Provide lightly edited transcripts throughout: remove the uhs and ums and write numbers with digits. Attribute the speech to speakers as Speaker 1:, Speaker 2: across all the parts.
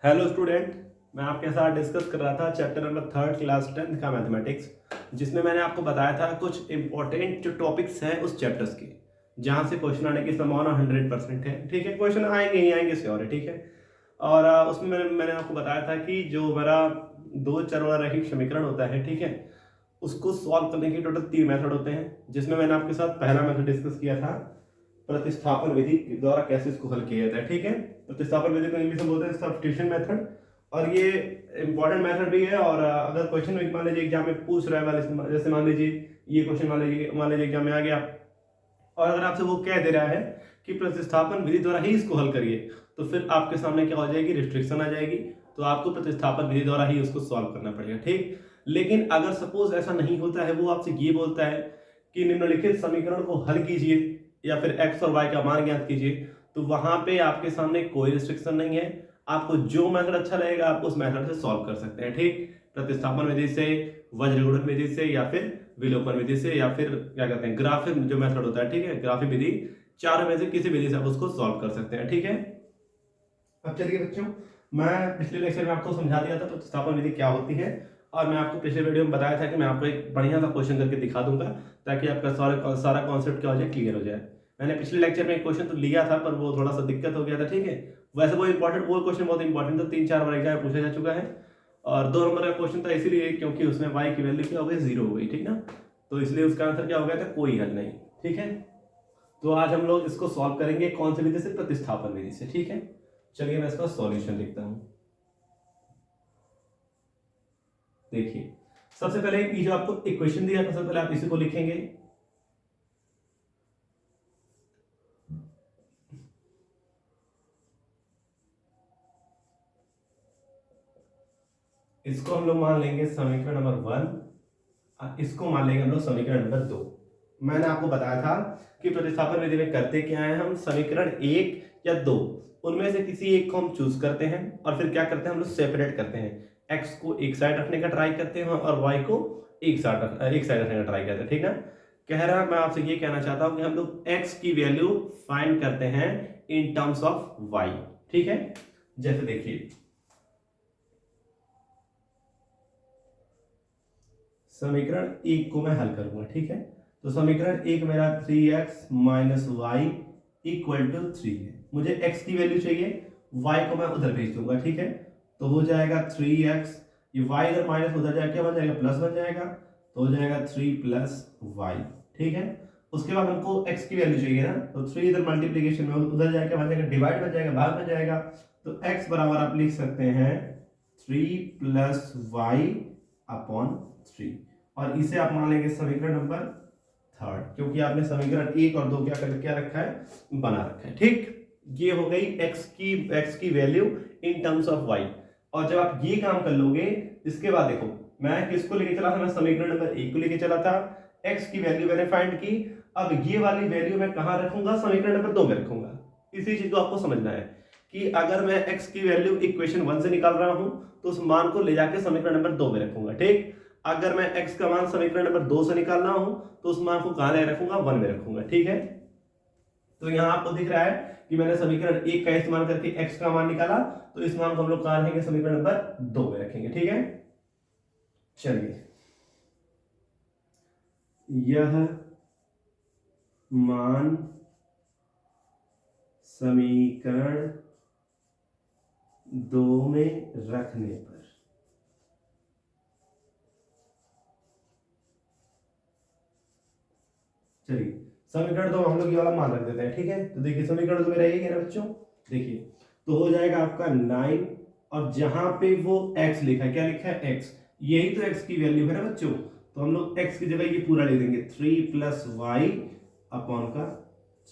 Speaker 1: Hello student, मैं आपके साथ डिस्कस कर रहा था चैप्टर नंबर 3 क्लास 10th का मैथमेटिक्स, जिसमें मैंने आपको बताया था कुछ इंपॉर्टेंट जो टॉपिक्स हैं उस चैप्टर्स के, जहां से क्वेश्चन आने की संभावना 100% है। ठीक है, क्वेश्चन आएंगे ही आएंगे श्योर है। ठीक है, और उसमें मैंने आपको बताया था कि जो हमारा दो चर वाला रैखिक समीकरण होता है, ठीक है, उसको सॉल्व करने के टोटल 3 मेथड होते हैं, जिसमें मैंने आपके साथ पहला मेथड डिस्कस किया था, प्रतिस्थापन विधि द्वारा कैसे इसको हल किया जाता है। ठीक है, प्रतिस्थापन विधि को इंग्लिश में बोलते हैं सब्स्टिट्यूशन मेथड, और ये इंपॉर्टेंट मेथड भी है। और अगर क्वेश्चन में मान लीजिए एग्जाम में पूछ रहा है वाले, जैसे मान लीजिए ये क्वेश्चन मान लीजिए एग्जाम में आ गया, और अगर आपसे वो कह दे रहा है कि प्रतिस्थापन विधि द्वारा ही इसको हल करिए, तो फिर आपके सामने क्या हो जाएगी, रिस्ट्रिक्शन आ जाएगी, तो आपको प्रतिस्थापन विधि द्वारा ही उसको सॉल्व करना पड़ेगा। ठीक, लेकिन अगर सपोज ऐसा नहीं होता है, वो आपसे ये बोलता है कि निम्नलिखित समीकरण को हल कीजिए या फिर एक्स और वाई का मान ज्ञात कीजिए, तो वहां पे आपके सामने कोई रिस्ट्रिक्शन नहीं है। आपको जो मेथड अच्छा लगेगा आप उस मेथड से सॉल्व कर सकते हैं। ठीक, प्रतिस्थापन विधि से, वज्रगुणन विधि से, या फिर विलोपन विधि से, या फिर क्या कहते हैं ग्राफिक जो मेथड होता है, ठीक है, ग्राफिक विधि, चारों में से किसी विधि से आप उसको सॉल्व कर सकते हैं। ठीक है, अब चलिए बच्चों, मैं पिछले लेक्चर में आपको समझा दिया था प्रतिस्थापन विधि क्या होती है, और मैं आपको पिछले वीडियो में बताया था कि मैं आपको एक बढ़िया सा क्वेश्चन करके दिखा दूंगा ताकि आपका सारा कॉन्सेप्ट क्या हो जाए, क्लियर हो जाए। मैंने पिछले लेक्चर में एक क्वेश्चन तो लिया था, पर वो थोड़ा सा दिक्कत हो गया था। ठीक है, वैसे वो इंपॉर्टेंट, वो क्वेश्चन बहुत इंपॉर्टेंट था, 3-4 बार एग्जाम में पूछा जा चुका है, और 2 नंबर का क्वेश्चन था इसीलिए क्योंकि उसमें y की वैल्यू क्या हो गई, 0 हो गई। ठीक ना, तो इसलिए उसका आंसर क्या हो गया था, कोई हल नहीं। ठीक है, तो आज हम लोग इसको सॉल्व करेंगे कौन सी विधि से, प्रतिस्थापन विधि से। ठीक है, चलिए मैं इसका सॉल्यूशन लिखता हूं। देखिए, सबसे पहले ये जो आपको इक्वेशन दिया था, सबसे पहले आप इसी को लिखेंगे। इसको हम लोग मान लेंगे समीकरण नंबर 1, इसको मान लेंगे हम लोग समीकरण नंबर 2। मैंने आपको बताया था कि प्रतिस्थापन विधि में करते क्या है, हम समीकरण 1 या 2 उनमें से किसी एक को हम चूज करते हैं, और फिर क्या करते हैं, हम लोग सेपरेट करते हैं। एक्स को एक साइड रखने का ट्राई करते हैं और वाई को एक साइड रखने का ट्राई करते हैं। ठीक ना, कह रहा मैं आपसे ये कहना चाहता हूं कि हम लोग एक्स की वैल्यू फाइंड करते हैं इन टर्म्स ऑफ वाई। ठीक है, जैसे देखिए समीकरण 1 को मैं हल करूंगा। ठीक है, तो समीकरण 1 मेरा 3x minus Y equal to 3 है। मुझे x की वैल्यू चाहिए, y को मैं उधर भेज दूंगा। ठीक है, तो हो जाएगा 3x, ये y इधर माइनस उधर जाके क्या बन जाएगा, प्लस बन जाएगा, तो हो जाएगा 3 प्लस वाई। ठीक है, उसके बाद हमको x की वैल्यू चाहिए ना, तो 3 इधर मल्टीप्लीकेशन में उधर जाके बन जाएगा डिवाइड, बन जाएगा भाग बन जाएगा, तो x बराबर आप लिख सकते हैं 3 प्लस वाई अपॉन 3, और इसे आप मान लेंगे समीकरण नंबर 3, क्योंकि आपने समीकरण 1 और 2 क्या रखा है, बना रखा है। ठीक, ये हो गई x की value in terms of y। और जब आप ये काम कर लोगे, इसके बाद देखो मैं किसको लेके चला था, मैं समीकरण नंबर 1 को लेके चला था, x की वैल्यू मैंने फाइंड की। अब ये वाली वैल्यू मैं कहां रखूंगा, समीकरण नंबर 2 में रखूंगा। इसी चीज को आपको समझना है कि अगर मैं x की वैल्यू इक्वेशन 1 से निकाल रहा हूं, तो उस मान को ले जाके समीकरण नंबर 2 में रखूंगा। ठीक, अगर मैं x का मान समीकरण नंबर 2 से निकाल रहा हूं, तो उस मान को कहां ले रखूंगा, 1 में रखूंगा। ठीक है, तो यहां आपको दिख रहा है कि मैंने समीकरण 1 का इस्तेमाल करके x का मान निकाला, तो इस मान को हम लोग कहां रखेंगे, समीकरण नंबर 2 में रखेंगे। ठीक है, चलिए, यह मान समीकरण 2 में रखने पर चलिए समीकरण 2 हम लोग ये वाला मान रख देते हैं। ठीक है, तो देखिए समीकरण 2 में रहेगा ना बच्चों, देखिए तो हो जाएगा आपका 9, और जहां पे वो x लिखा है, क्या लिखा है, x, यही तो x की वैल्यू है ना बच्चों, तो हम लोग x की जगह ये पूरा ले देंगे 3 प्लस वाई अपॉन का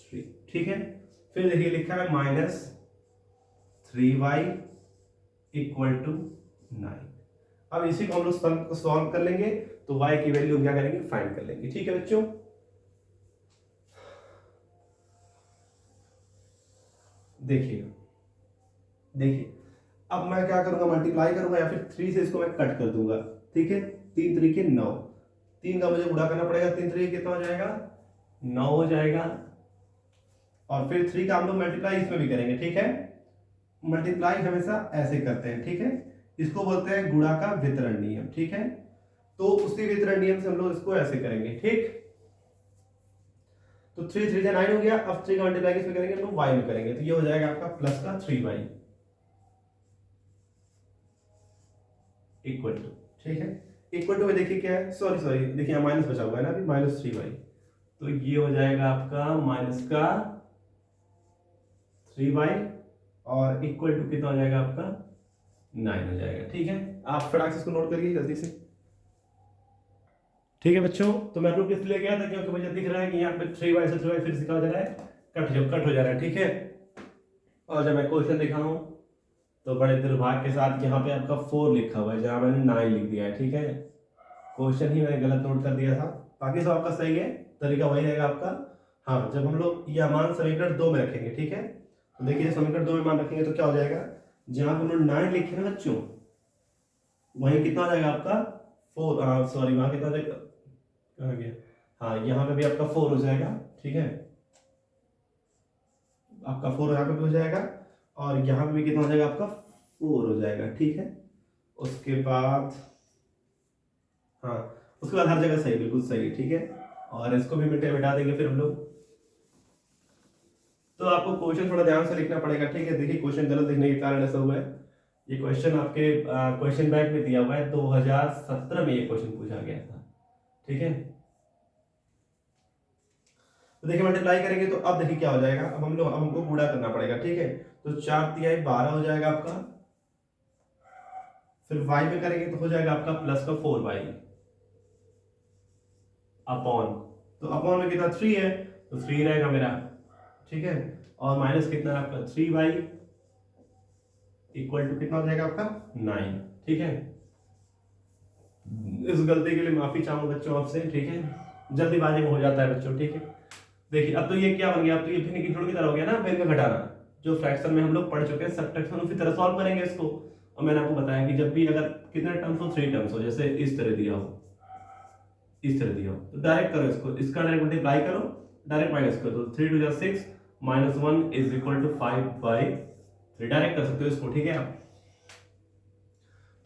Speaker 1: 3। ठीक है, फिर देखिए लिखा है माइनस 3y इक्वल टू 9। अब इसी को हम लोग सॉल्व कर लेंगे, तो y की वैल्यू क्या करेंगे, फाइंड कर लेंगे। ठीक है बच्चों, देखिए देखिए अब मैं क्या करूंगा, मल्टीप्लाई करूंगा या फिर 3 से इसको मैं कट कर दूंगा। ठीक है, 3 तरीके 9, 3 का मुझे गुणा करना पड़ेगा, 3 तरीके कितना हो जाएगा, 9 हो जाएगा, और फिर 3 का हम लोग मल्टीप्लाई इसमें भी करेंगे। ठीक है, मल्टीप्लाई हमेशा ऐसे करते हैं, ठीक है। इसको बोलते हैं गुणा का वितरण नियम, ठीक है। तो उसी वितरण नियम से हम लोग इसको ऐसे करेंगे, ठीक। तो 3 3 9 हो गया। अब 3 का मल्टीप्लाई किसमें करेंगे, हम लोग y में करेंगे, तो ये हो जाएगा आपका प्लस का 3y इक्वल टू, ठीक है। इक्वल टू में देखिए क्या है, सॉरी देखिए यहाँ माइनस बचा हुआ है ना अभी, माइनस 3y, तो ये हो जाएगा आपका माइनस का 3y और इक्वल टू कितना हो जाएगा आपका 9 हो जाएगा, ठीक है। आप फटाक से इसको नोट करिए जल्दी से, ठीक है बच्चों। तो मैं रुक इसलिए गया था क्योंकि मुझे दिख रहा है कि यहाँ पे 3y से 3y फिर से क्या हो जा रहा है, कट हो जा रहा है, ठीक है। और जब मैं क्वेश्चन दिखाऊं तो बड़े दुर्भाग्य के साथ यहाँ पे आपका 4 लिखा हुआ है जहाँ मैंने 9 लिख दिया है, ठीक है। क्वेश्चन ही मैंने गलत नोट कर दिया था, बाकी सब आपका सही है, तरीका वही रहेगा आपका। हाँ, जब हम लोग यह मान समीकरण 2 में रखेंगे, ठीक है, तो देखिए समीकरण 2 में मान रखेंगे तो क्या हो जाएगा, जहाँ हम लोग 9 लिखे ना बच्चों, वहीं कितना हो जाएगा आपका 4, सॉरी वहाँ कितना हो जाएगा, कहाँ गया, हाँ यहाँ पे भी आपका 4 हो जाएगा, ठीक है। आपका 4 यहाँ पे भी हो जाएगा और यहाँ पे भी कितना हो जाएगा आपका 4 हो जाएगा, ठीक है। उसके बाद हाँ, उसके बाद हर जगह सही, बिल्कुल सही, ठीक है। और इसको भी मिटा देंगे फिर हम लोग। तो आपको क्वेश्चन थोड़ा ध्यान से लिखना पड़ेगा, ठीक है। देखिए क्वेश्चन गलत लिखने के कारण ऐसा हुआ है। ये क्वेश्चन आपके क्वेश्चन बैंक में दिया हुआ है, 2017 में ये क्वेश्चन पूछा गया था, ठीक है। तो देखिए मल्टीप्लाई करेंगे तो अब देखिए क्या हो जाएगा, अब हमको गुणा करना पड़ेगा, ठीक है। तो 4 तिहाई 12 हो जाएगा आपका, फिर y में करेंगे तो हो जाएगा आपका प्लस का 4y अपॉन, तो अपॉन में कितना 3 है तो 3 रहेगा मेरा, ठीक है। और माइनस कितना है आपका 3y इक्वल टू कितना हो जाएगा आपका 9, ठीक है। इस गलती के लिए माफी चाहूंगा बच्चों आपसे, ठीक है, जल्दीबाजी में हो जाता है बच्चों, ठीक है। देखिए अब तो ये क्या बन गया, अब तो ये भिन्न की जोड़ की तरह हो गया ना, भिन्न का घटाना, जो फ्रैक्शन में हम लोग पढ़ चुके हैं सबट्रैक्शन, उसी तरह सॉल्व करेंगे इसको। और मैंने आपको बताया कि जब भी अगर कितने टर्म्स हो, 3 टर्म्स हो, जैसे इस तरह दिया हो, इस तरह दिया हो, तो डायरेक्ट करो इसको, इसका डायरेक्ट मल्टीप्लाई करो, डायरेक्ट माइनस करो, तो 3 2 6 -1 इज इक्वल टू 5/3, डायरेक्ट कर सकते हो इसको, ठीक है आप।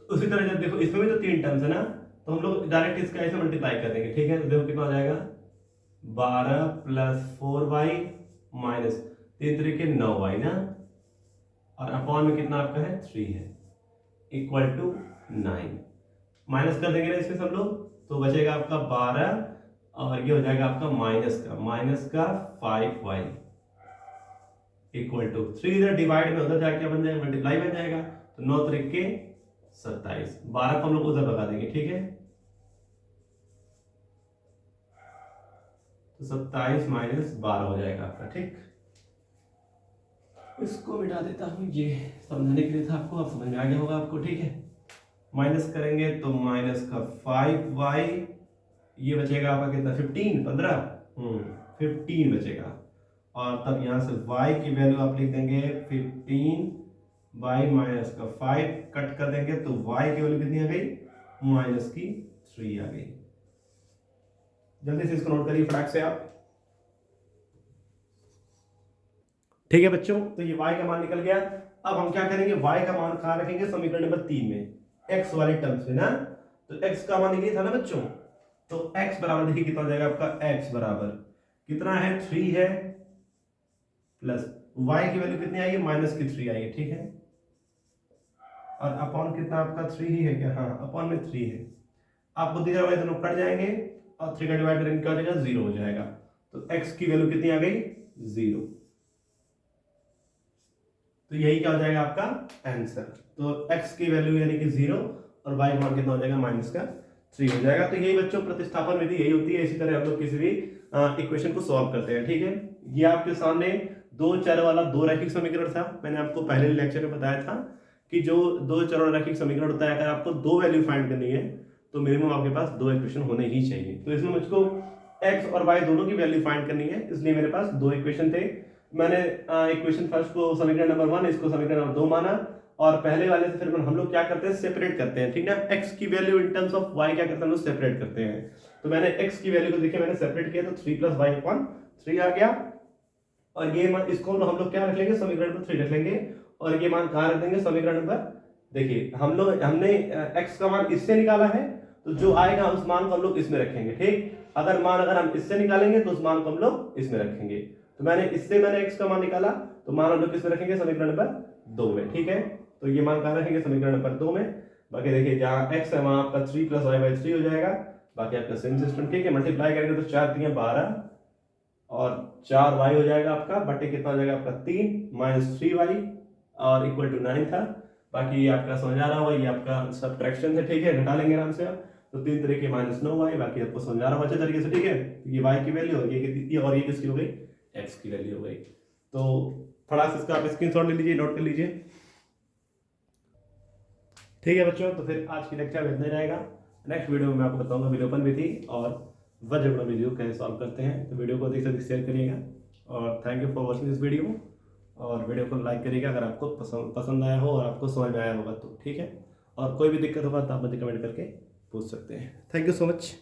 Speaker 1: तो उसी तरह जब देखो इसमें भी तो 3 टर्म्स है ना, तो हम लोग डायरेक्ट इसका ऐसे मल्टीप्लाई कर देंगे, ठीक है। तो देखो कितना हो जाएगा 12 + 4y माइनस 3 3 के 9y ना, और अपॉन में कितना आपका है 3 है, इक्वल टू 9, माइनस कर देंगे ना इसमें सब लोग, तो बचेगा आपका 12 और ये हो जाएगा आपका माइनस का 5y इक्वल टू 3, इधर डिवाइड में उधर जाके क्या बन जाएगा, मल्टीप्लाई बन जाएगा, तो 9 3 के 27, 12 को हम लोग उधर लगा देंगे, ठीक है। तो 27 - 12 हो जाएगा आपका, ठीक। इसको मिटा देता हूं, ये समझाने के लिए था आपको, अब समझ में आ गया होगा आपको, ठीक है। माइनस करेंगे तो माइनस का 5y, ये बचेगा आपका कितना 15 15 बचेगा, और तब यहां से y की वैल्यू आप लिख देंगे 15 माइनस का 5 कट कर देंगे तो y की वैल्यू कितनी आ गई, माइनस की 3 आ गई। जल्दी से इसको नोट करिए फटाक से आप, ठीक है बच्चों। तो ये y का मान निकल गया। अब हम क्या करेंगे, y का मान कहाँ रखेंगे, समीकरण नंबर 3 में, x वाले टर्म्स में ना। तो x का मान ये था ना बच्चों, तो x बराबर देखिए कितना हो जाएगा आपका, x बराबर कितना है 3 है, प्लस y की वैल्यू कितनी आएगी, माइनस की 3 आएगी, ठीक है। और अपॉन कितना आपका 3 ही है क्या, हाँ अपॉन में 3 है। आप बुद्धि वाले दोनों कट जाएंगे और 3 का डिवाइड करेंगे क्या हो जाएगा, 0 हो जाएगा। तो x की वैल्यू कितनी आ गई, 0। तो यही क्या हो जाएगा आपका आंसर। तो x की वैल्यू यानी कि 0 और y मान कितना हो जाएगा, माइनस का 3 हो जाएगा। तो यही बच्चों प्रतिस्थापन विधि यही होती है, इसी तरह हम लोग किसी भी इक्वेशन को सॉल्व करते हैं, ठीक है। ये आपके सामने 2 चर वाला 2 रैखिक समीकरण था। मैंने आपको पहले लेक्चर में बताया था कि जो 2 चर वाला रैखिक समीकरण होता है, अगर आपको 2 वैल्यू फाइंड करनी है तो मिनिमम आपके पास 2 इक्वेशन होने ही चाहिए। तो इसमें मुझको x और y दोनों की वैल्यू फाइंड करनी है, इसलिए मेरे पास 2 इक्वेशन थे। मैंने इक्वेशन फर्स्ट को समीकरण नंबर 1, इसको समीकरण नंबर 2 माना, और पहले वाले से फिर हम लोग क्या करते हैं, सेपरेट करते हैं, ठीक ना। x की value in terms of y क्या करते हैं, हम लोग सेपरेट करते हैं। तो मैंने x की वैल्यू को देखिए मैंने सेपरेट किया, तो 3 + y/3 आ गया, और ये इसको हम लोग क्या रख लेंगे, समीकरण नंबर 3 रख लेंगे, और ये मान कहाँ रख देंगे समीकरण नंबर। देखिए हमने x का मान इससे निकाला है, तो जो आएगा उस मान को हम लोग इसमें रखेंगे। ठीक, अगर हम इससे निकालेंगे तो उस मान को हम लोग इसमें रखेंगे। तो मैंने x का मान निकाला, तो मान हम लोग किसमें रखेंगे, समीकरण नंबर 2 में। ठीक है, तो ये मान कहाँ रखेंगे, समीकरण नंबर 2 में। बाकी देखिए जहाँ x है वहाँ आपका 3 + y/3 हो जाएगा। बाकी आपका सेम सिस्टम। ठीक है, मल्टीप्लाई करेंगे तो 4 × 12 और 4y हो जाएगा आपका, बटे कितना हो जाएगा आपका 3 - 3y और इक्वल टू 9 था। बाकी ये आपका समझ आ रहा होगा, ये आपका सब्ट्रैक्शन है। ठीक है, घटा लेंगे आराम से आप, तो 3 तरीके -9y। बाकी आपको समझ आ रहा होगा अच्छे तरीके से। ठीक है, ये y की वैल्यू और ये किसकी हो गई, x की वैल्यू हो गई। तो थोड़ा सा इसका आप स्क्रीनशॉट ले लीजिए, नोट कर लीजिए। ठीक है बच्चों, तो फिर आज की लेक्चर इतना ही रहेगा। नेक्स्ट वीडियो में मैं आपको बताऊंगा विलोपन विधि और वज्रगुणन विधि को कैसे सॉल्व करते हैं। तो वीडियो को अधिक से अधिक शेयर करिएगा और thank you for watching this video. और वीडियो को लाइक करिएगा अगर आपको पसंद आया हो और आपको समझ में आया होगा तो। ठीक है, और कोई भी दिक्कत होगा तो आप मुझे कमेंट करके पूछ सकते हैं। Thank you so much.